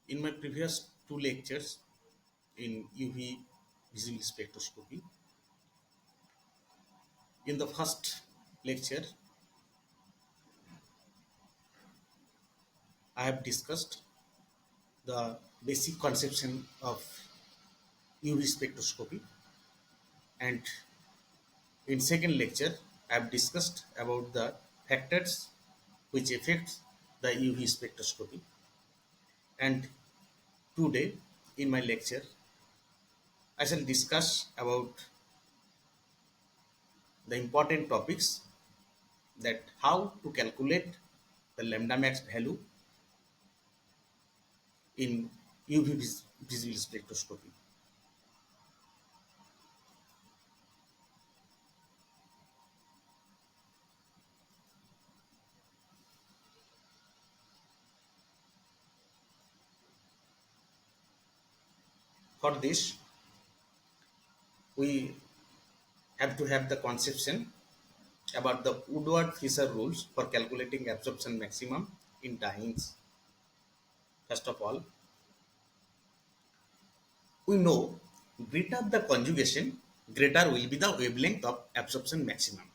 In my previous two lectures in UV visible spectroscopy, in the first lecture, I have discussed the basic conception of UV spectroscopy, and in second lecture, I have discussed about the factors which affect the UV spectroscopy. And today, in my lecture, I shall discuss about the important topics, that how to calculate the lambda max value in UV visible spectroscopy. For this, we have to have the conception about the Woodward Fieser rules for calculating absorption maximum in dienes. First of all, we know greater the conjugation, greater will be the wavelength of absorption maximum.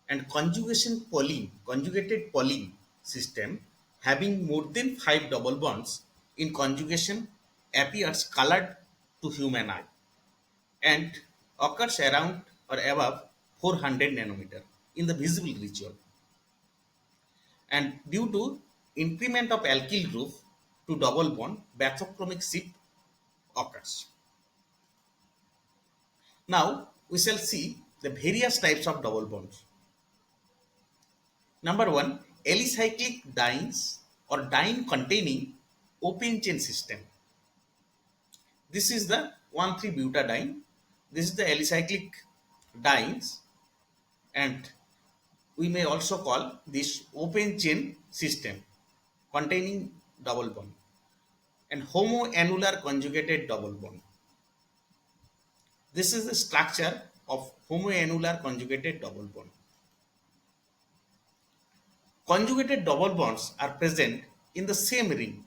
And conjugated Pauling system having more than 5 double bonds in conjugation appears colored to human eye and occurs around or above 400 nanometer in the visible region. And due to increment of alkyl group to double bond, bathochromic shift occurs. Now we shall see the various types of double bonds. Number one, alicyclic dienes or diene containing open chain system. This is the 1,3-butadiene. This is the alicyclic dienes, and we may also call this open chain system containing double bond, and homoannular conjugated double bond. This is the structure of homoannular conjugated double bond. Conjugated double bonds are present in the same ring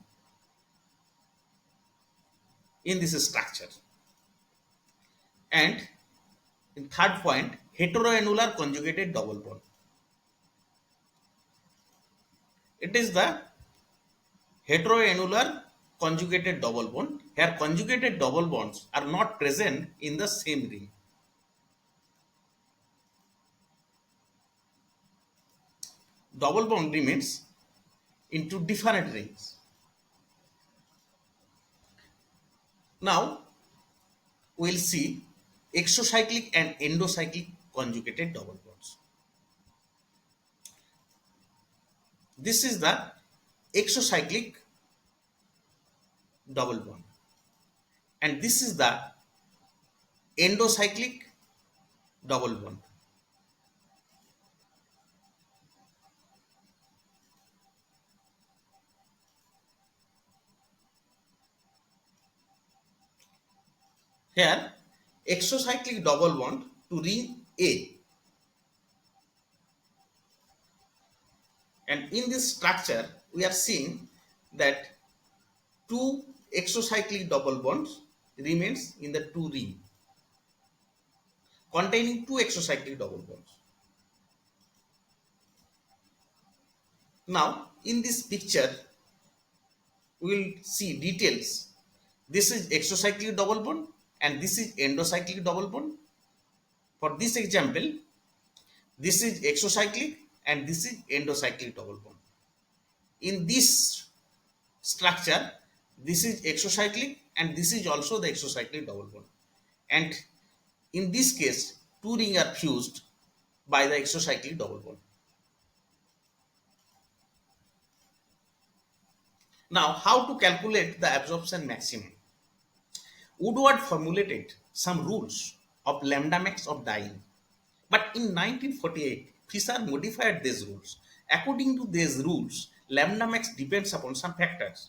in this structure. And in third point, heteroannular conjugated double bond. It is the heteroannular conjugated double bond. Here conjugated double bonds are not present in the same ring. Double bond remains into different rings. Now we will see exocyclic and endocyclic conjugated double bonds. This is the exocyclic double bond, and this is the endocyclic double bond. Here exocyclic double bond to ring A, and in this structure we are seeing that two exocyclic double bonds remains in the two ring containing two exocyclic double bonds. Now in this picture we will see details. This is exocyclic double bond and this is endocyclic double bond. For this example, this is exocyclic and this is endocyclic double bond. In this structure, this is exocyclic and this is also the exocyclic double bond. And in this case, two rings are fused by the exocyclic double bond. Now, how to calculate the absorption maximum? Woodward formulated some rules of lambda max of diene, but in 1948, Fieser modified these rules. According to these rules, lambda max depends upon some factors.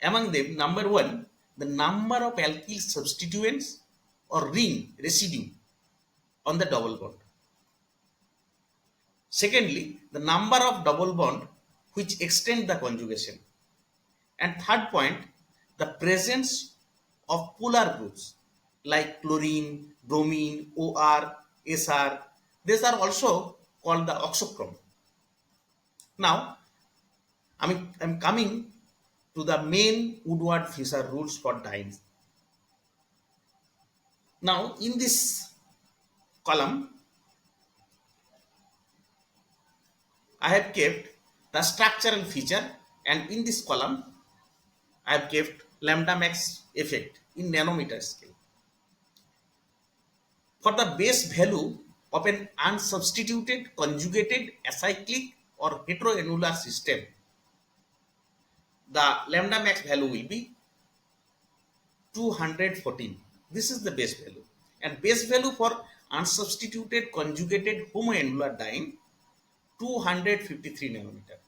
Among them, number one, the number of alkyl substituents or ring residue on the double bond. Secondly, the number of double bond which extend the conjugation. And third point, the presence of polar groups like chlorine, bromine, OR, SR. These are also called the oxochrome. Now, I'm coming to the main Woodward Fieser rules for dienes. Now, in this column, I have kept the structural feature, and in this column, I have kept lambda max effect in nanometer scale. For the base value of an unsubstituted, conjugated, acyclic, or heteroannular system, the lambda max value will be 214. This is the base value. And base value for unsubstituted, conjugated, homoannular diene, 253 nanometer.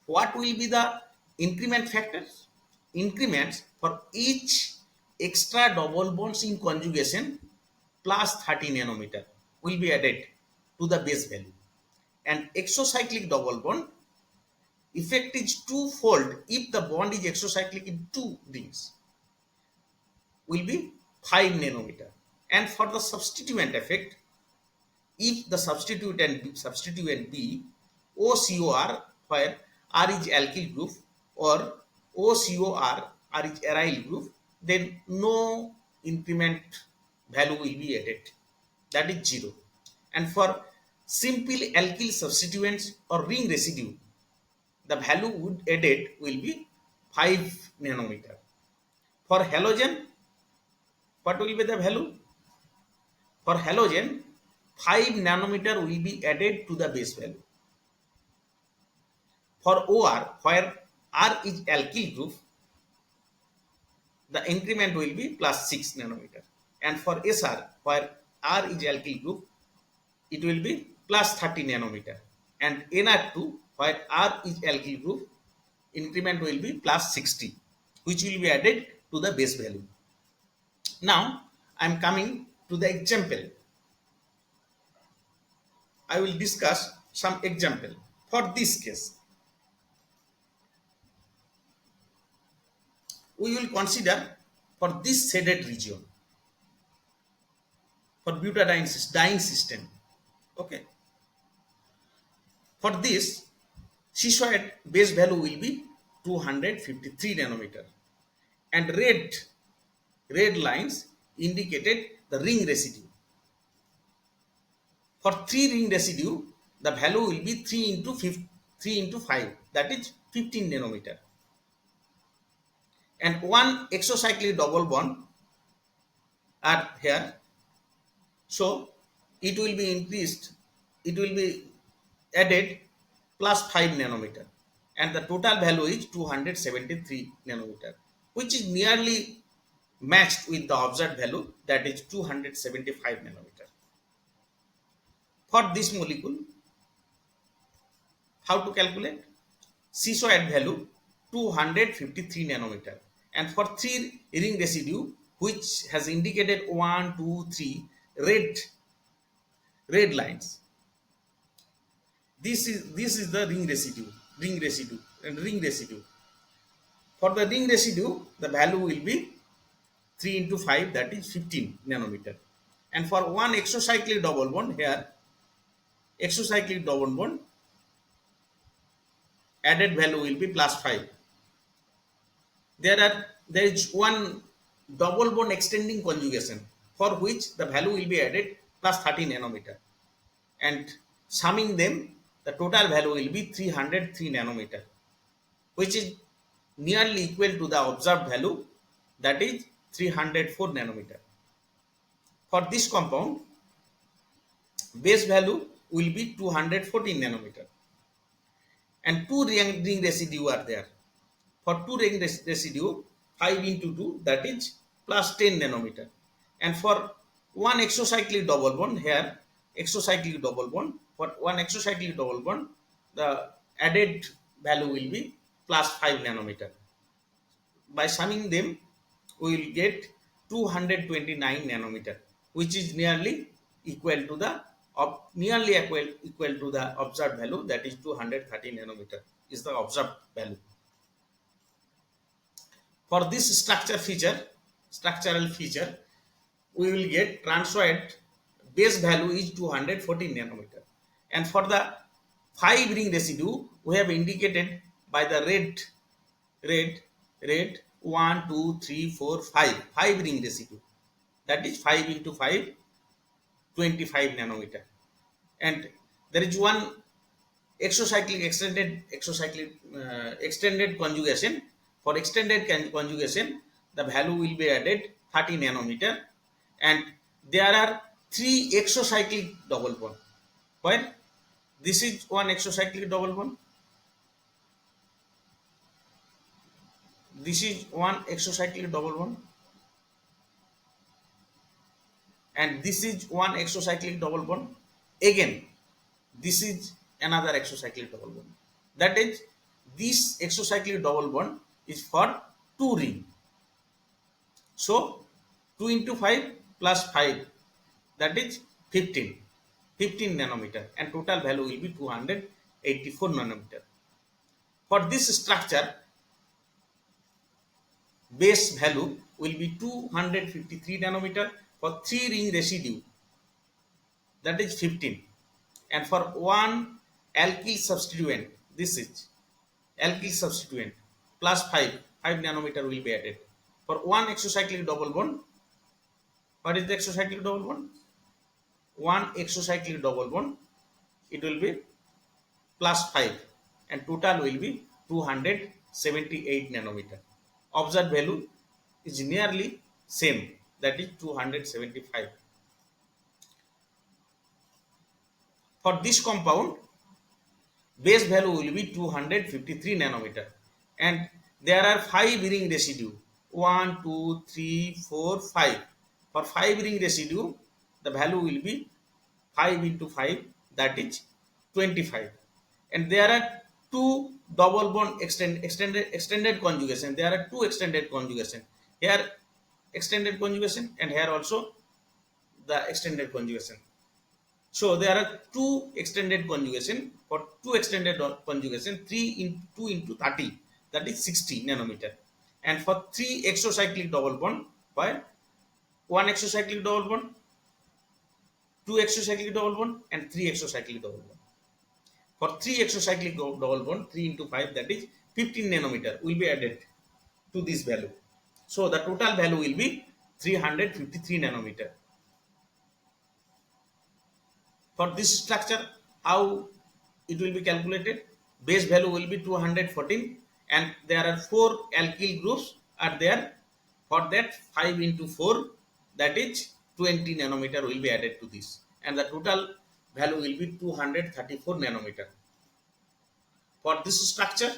What will be the increment factors? Increments for each extra double bonds in conjugation plus 30 nanometer will be added to the base value. And exocyclic double bond effect is twofold if the bond is exocyclic in two rings, will be 5 nanometer. And for the substituent effect, if the substituent be OCOR, where R is alkyl group, or OCOR, R is aryl group, then no increment value will be added, that is 0. And for simple alkyl substituents or ring residue, the value would added will be 5 nanometer. For halogen, what will be the value? For halogen, 5 nanometer will be added to the base value. For OR, where R is alkyl group, the increment will be plus 6 nanometer. And for SR, where R is alkyl group, it will be plus 30 nanometer. And NR2, where R is alkyl group, increment will be plus 60, which will be added to the base value. Now, I am coming to the example. I will discuss some example for this case. We will consider for this shaded region for butadiene system. Okay. For this, schizoid base value will be 253 nanometer, and red lines indicated the ring residue. For 3 ring residue, the value will be 3 into 5, that is 15 nanometer. And 1 exocyclic double bond are here. So it will be increased, it will be added plus 5 nanometer. And the total value is 273 nanometer, which is nearly matched with the observed value, that is 275 nanometer. For this molecule, how to calculate? Schizoid value 253 nanometer. And for 3 ring residue, which has indicated 1, 2, 3 red lines. This is the ring residue. For the ring residue, the value will be 3 into 5, that is 15 nanometer. And for 1 exocyclic double bond, here exocyclic double bond added value will be plus 5. There is 1 double bond extending conjugation, for which the value will be added plus 30 nanometer, and summing them, the total value will be 303 nanometer, which is nearly equal to the observed value, that is 304 nanometer. For this compound, base value will be 214 nanometer, and 2 ring residue are there. For 2 ring residue, 5 into 2, that is plus 10 nanometer. And for 1 exocyclic double bond, here exocyclic double bond, for 1 exocyclic double bond, the added value will be plus 5 nanometer. By summing them, we will get 229 nanometer, which is nearly equal to the of nearly equal to the observed value, that is 230 nanometer is the observed value. For this structural feature, we will get transient base value is 214 nanometer. And for the 5 ring residue, we have indicated by the red 1, 2, 3, 4, 5 ring residue. That is 5 into 5, 25 nanometer. And there is one extended conjugation. For extended conjugation, the value will be added 30 nanometer, and there are 3 exocyclic double bond. Where this is one exocyclic double bond, this is one exocyclic double bond, and this is one exocyclic double bond. Again, this is another exocyclic double bond. That is, this exocyclic double bond is for 2 ring. So 2 into 5 plus 5, that is 15 nanometer, and total value will be 284 nanometer. For this structure, base value will be 253 nanometer for 3 ring residue, that is 15. And for one alkyl substituent, this is alkyl substituent, plus 5 nanometer will be added. For one exocyclic double bond, what is the exocyclic double bond? One exocyclic double bond, it will be plus 5, and total will be 278 nanometer. Observed value is nearly same, that is 275. For this compound, base value will be 253 nanometer, and there are 5 ring residue, 1, 2, 3, 4, 5. For 5 ring residue, the value will be 5 into 5, that is 25. And there are 2 double bond extended conjugation. There are 2 extended conjugation. Here extended conjugation, and here also the extended conjugation. So there are 2 extended conjugation. For 2 extended conjugation, 2 into 30, that is 60 nanometer. And for 3 exocyclic double bond, why 1 exocyclic double bond, 2 exocyclic double bond, and 3 exocyclic double bond. For 3 exocyclic double bond, 3 into 5, that is 15 nanometer will be added to this value. So the total value will be 353 nanometer. For this structure, how it will be calculated? Base value will be 214, and there are 4 alkyl groups are there. For that, 5 into 4, that is 20 nanometer will be added to this, and the total value will be 234 nanometer. For this structure,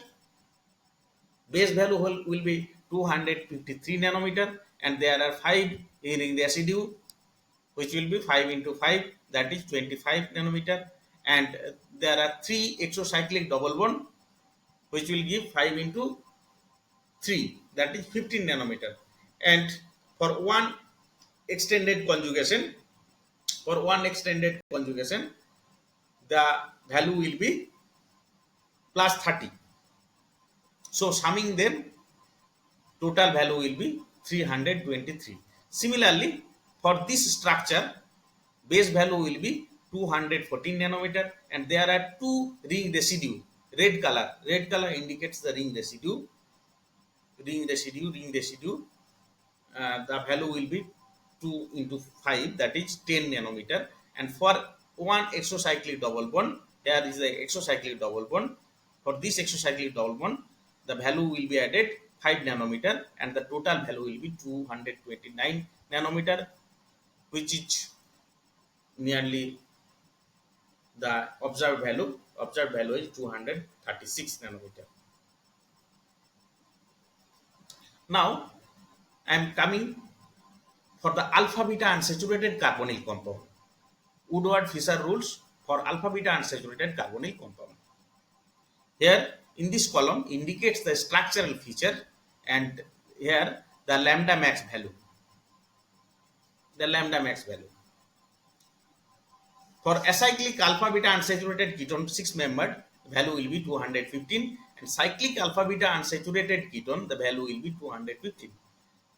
base value will be 253 nanometer, and there are 5 ring residue, which will be 5 into 5, that is 25 nanometer, and there are 3 exocyclic double bond, which will give 5 into 3, that is 15 nanometer. And for one extended conjugation, the value will be plus 30. So summing them, total value will be 323. Similarly, for this structure, base value will be 214 nanometer, and there are 2 ring residue. Red color indicates the ring residue. The value will be 2 into 5, that is 10 nanometer. And for one exocyclic double bond, here is the exocyclic double bond. For this exocyclic double bond, the value will be added 5 nanometer, and the total value will be 229 nanometer, which is nearly the observed value. Observed value is 236 nanometer. Now I am coming for the alpha beta unsaturated carbonyl compound. Woodward Fieser rules for alpha beta unsaturated carbonyl compound. Here in this column indicates the structural feature, and here the lambda max value. For acyclic alpha beta unsaturated ketone 6 membered, the value will be 215, and cyclic alpha beta unsaturated ketone, the value will be 215.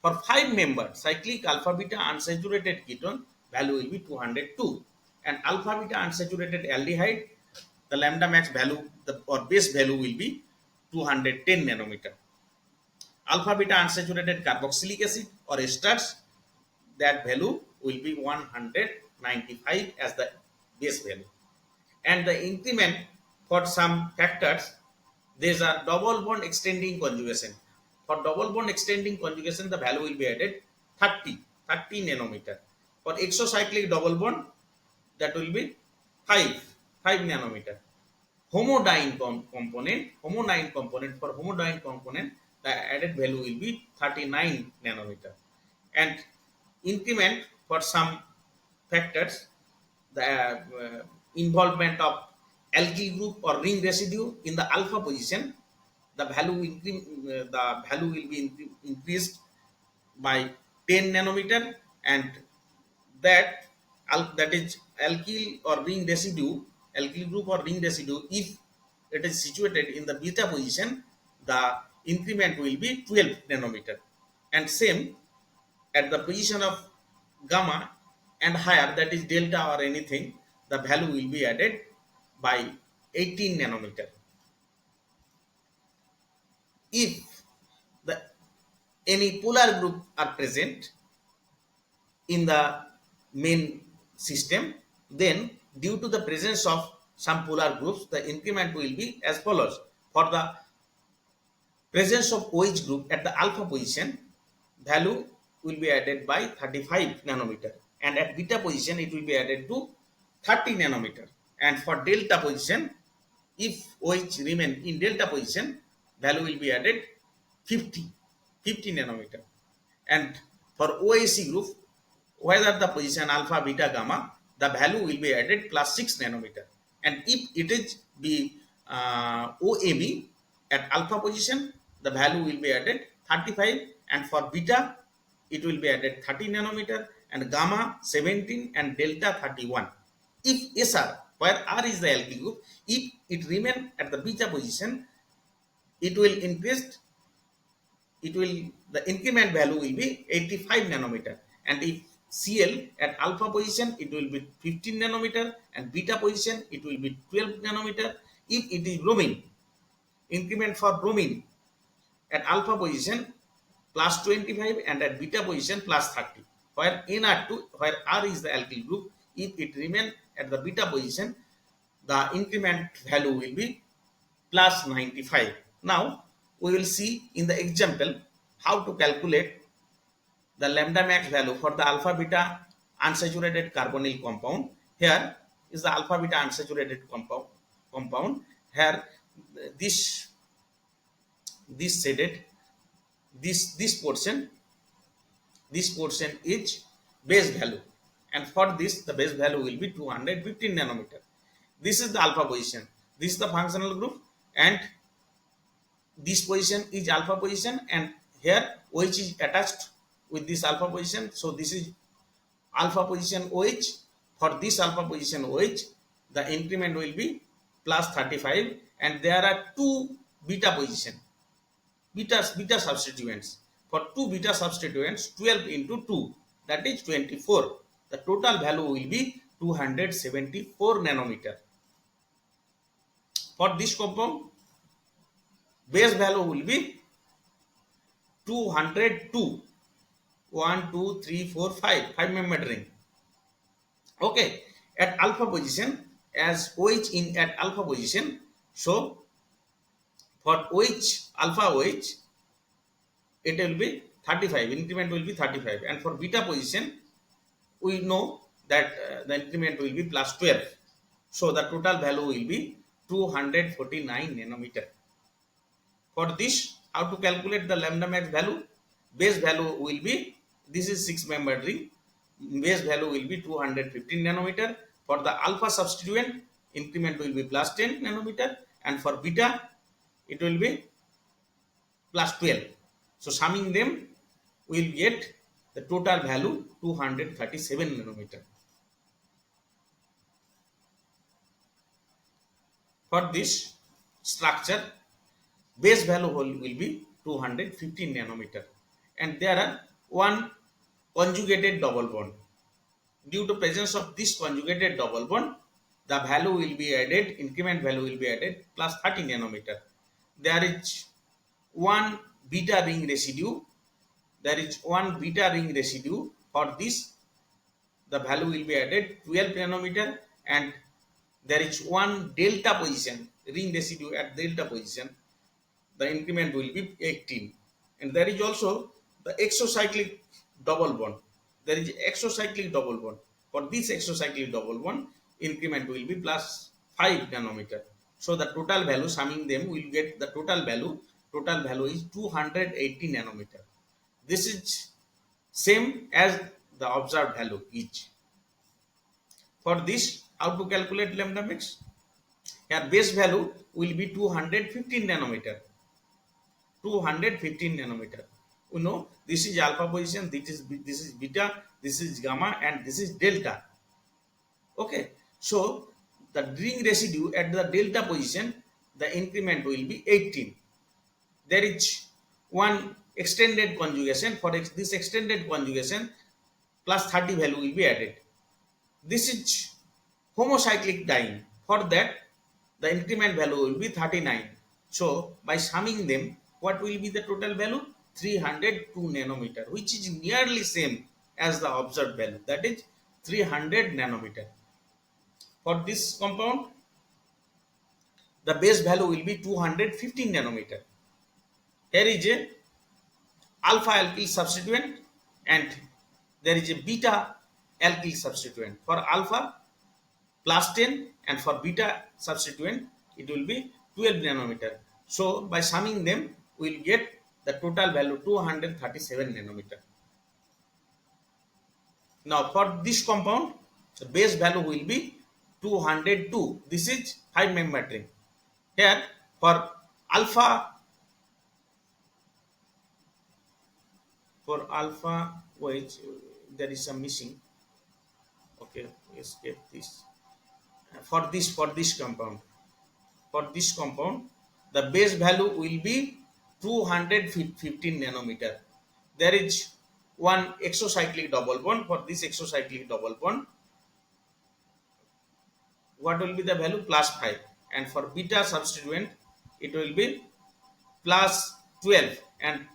For 5 membered cyclic alpha beta unsaturated ketone, value will be 202, and alpha beta unsaturated aldehyde, the lambda max value or base value will be 210 nanometer. Alpha beta unsaturated carboxylic acid or esters, that value will be 195 as the base value. And the increment for some factors, these are double bond extending conjugation. For double bond extending conjugation, the value will be added 30 nanometer. For exocyclic double bond, that will be 5 nanometer. Homodiene component, for homodiene component, the added value will be 39 nanometer. And increment for some factors, the involvement of alkyl group or ring residue in the alpha position, the value will be increased by 10 nanometer, and that is alkyl or ring residue, alkyl group or ring residue, if it is situated in the beta position, the increment will be 12 nanometer. And same at the position of gamma and higher, that is delta or anything, the value will be added by 18 nanometer. If the any polar group are present in the main system, then due to the presence of some polar groups, the increment will be as follows. For the presence of OH group at the alpha position, value will be added by 35 nanometer, and at beta position it will be added to 30 nanometer. And for delta position, if OH remain in delta position, value will be added 50 nanometer. And for OAC group, whether the position alpha, beta, gamma, the value will be added plus 6 nanometer. And if it is be OAB at alpha position, the value will be added 35, and for beta it will be added 30 nanometer, and gamma 17, and delta 31. If SR, where R is the alkyl group, if it remain at the beta position, it will increase, the increment value will be 85 nanometer. And if Cl at alpha position, it will be 15 nanometer, and beta position it will be 12 nanometer. If it is bromine, increment for bromine at alpha position plus 25, and at beta position plus 30. Where NR2, where R is the alkyl group, if it remain at the beta position, the increment value will be plus 95. Now we will see in the example how to calculate the lambda max value for the alpha beta unsaturated carbonyl compound. Here is the alpha beta unsaturated compound. Here this shaded, this portion is base value, and for this the base value will be 215 nanometer. This is the alpha position, this is the functional group, and this position is alpha position, and here OH is attached with this alpha position, so this is alpha position OH. For this alpha position OH, the increment will be plus 35, and there are two beta position, beta substituents. For two beta substituents, 12 into 2, that is 24. The total value will be 274 nanometer. For this compound, base value will be 202. 1, 2, 3, 4, 5 membered ring. Okay, at alpha position, as OH in at alpha position, so for OH, alpha OH, it will be 35, increment will be 35, and for beta position, we know that the increment will be plus 12, so the total value will be 249 nanometer. For this, how to calculate the lambda max value? Base value will be, this is 6 membered ring, base value will be 215 nanometer. For the alpha substituent, increment will be plus 10 nanometer, and for beta it will be plus 12. So summing them, we will get the total value 237 nanometer. For this structure, base value will be 215 nanometer, and there are one conjugated double bond. Due to presence of this conjugated double bond, the value will be added, increment value will be added plus 30 nanometer. There is one beta ring residue. There is one beta ring residue. For this, the value will be added 12 nanometer, and there is one delta position, ring residue at delta position. The increment will be 18. And there is also the exocyclic double bond. There is exocyclic double bond. For this exocyclic double bond, increment will be plus 5 nanometer. So the total value, summing them, will get the total value. Total value is 280 nanometer. This is same as the observed value each. For this, how to calculate lambda max? Here base value will be 215 nanometer. 215 nanometer. You know, this is alpha position, this is beta, this is gamma, and this is delta. Okay, so the ring residue at the delta position, the increment will be 18. There is one extended conjugation. For this extended conjugation, plus 30 value will be added. This is homocyclic diene. For that, the increment value will be 39. So by summing them, what will be the total value? 302 nanometer, which is nearly same as the observed value, that is 300 nanometer. For this compound, the base value will be 215 nanometer. Here is a alpha alkyl substituent and there is a beta alkyl substituent. For alpha plus 10 and for beta substituent it will be 12 nanometer. So by summing them, we will get the total value 237 nanometer. Now for this compound, the base value will be 202. This is 5 member ring. Here for alpha, which there is some missing. Okay, escape this. For this compound, the base value will be 215 nanometer. There is one exocyclic double bond. For this exocyclic double bond, what will be the value? Plus 5. And for beta substituent, it will be plus 12, and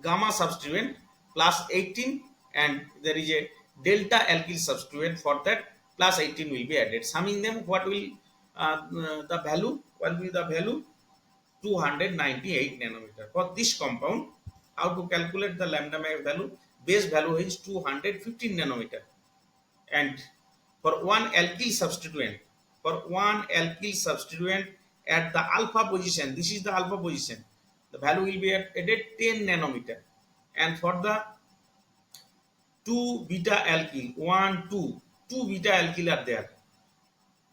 gamma substituent plus 18, and there is a delta alkyl substituent. For that, plus 18 will be added. Summing them, what will the value? What will be the value? 298 nanometer. For this compound, how to calculate the lambda max value? Base value is 215 nanometer, and for one alkyl substituent at the alpha position, this is the alpha position, the value will be added 10 nanometer, and for the 2 beta alkyl, 2 beta alkyl are there,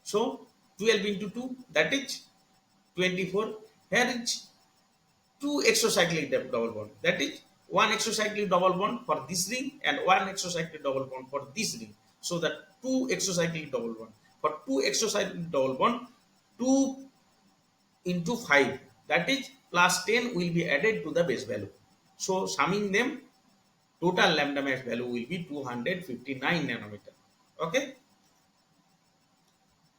so 12 into 2, that is 24. Here is 2 exocyclic double bond, that is one exocyclic double bond for this ring and one exocyclic double bond for this ring. So that 2 exocyclic double bond. For 2 exocyclic double bond, 2 into 5, that is plus 10 will be added to the base value. So summing them, total lambda max value will be 259 nanometer. Okay.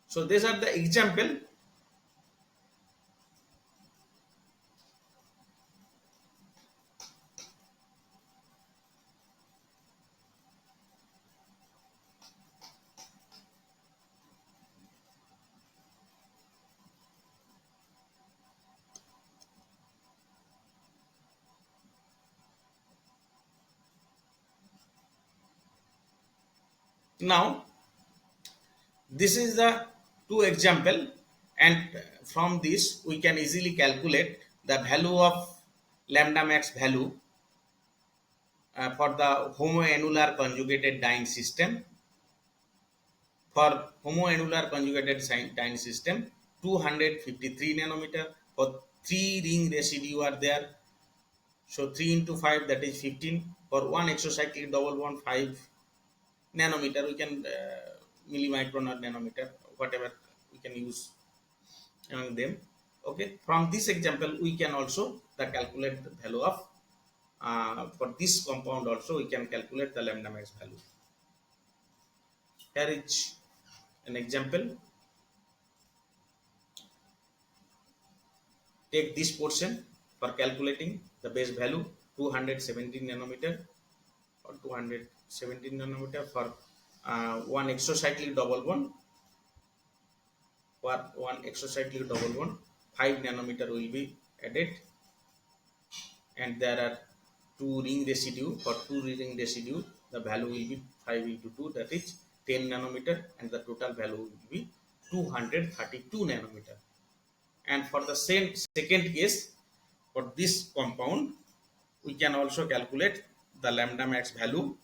So these are the example. Now this is the 2 example, and from this we can easily calculate the value of lambda max value for the homoannular conjugated diene system. For homoannular conjugated diene system, 253 nanometer. For 3 ring residue are there, so 3 into 5, that is 15. For one exocyclic double bond, 5 nanometer, we can millimicron or nanometer, whatever we can use. among them. Okay, from this example we can also the calculate the value of for this compound also we can calculate the lambda max value. Here is an example. Take this portion for calculating the base value 217 nanometer or 217 nanometer for one exocyclic double bond. For one exocyclic double bond, 5 nanometer will be added, and there are two ring residue. For two ring residue, the value will be 5 into 2, that is 10 nanometer, and the total value will be 232 nanometer. And for the same second case, for this compound, we can also calculate the lambda max value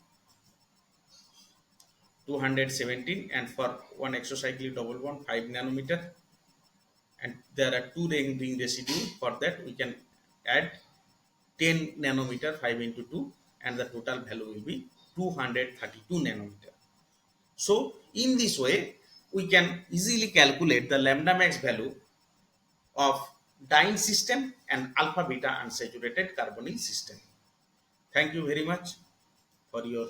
217, and for one exocyclic double bond 5 nanometer, and there are two ring residue. For that we can add 10 nanometer 5 into 2, and the total value will be 232 nanometer. So in this way we can easily calculate the lambda max value of diene system and alpha beta unsaturated carbonyl system. Thank you very much for your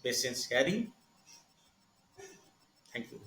patience hearing. Thank you.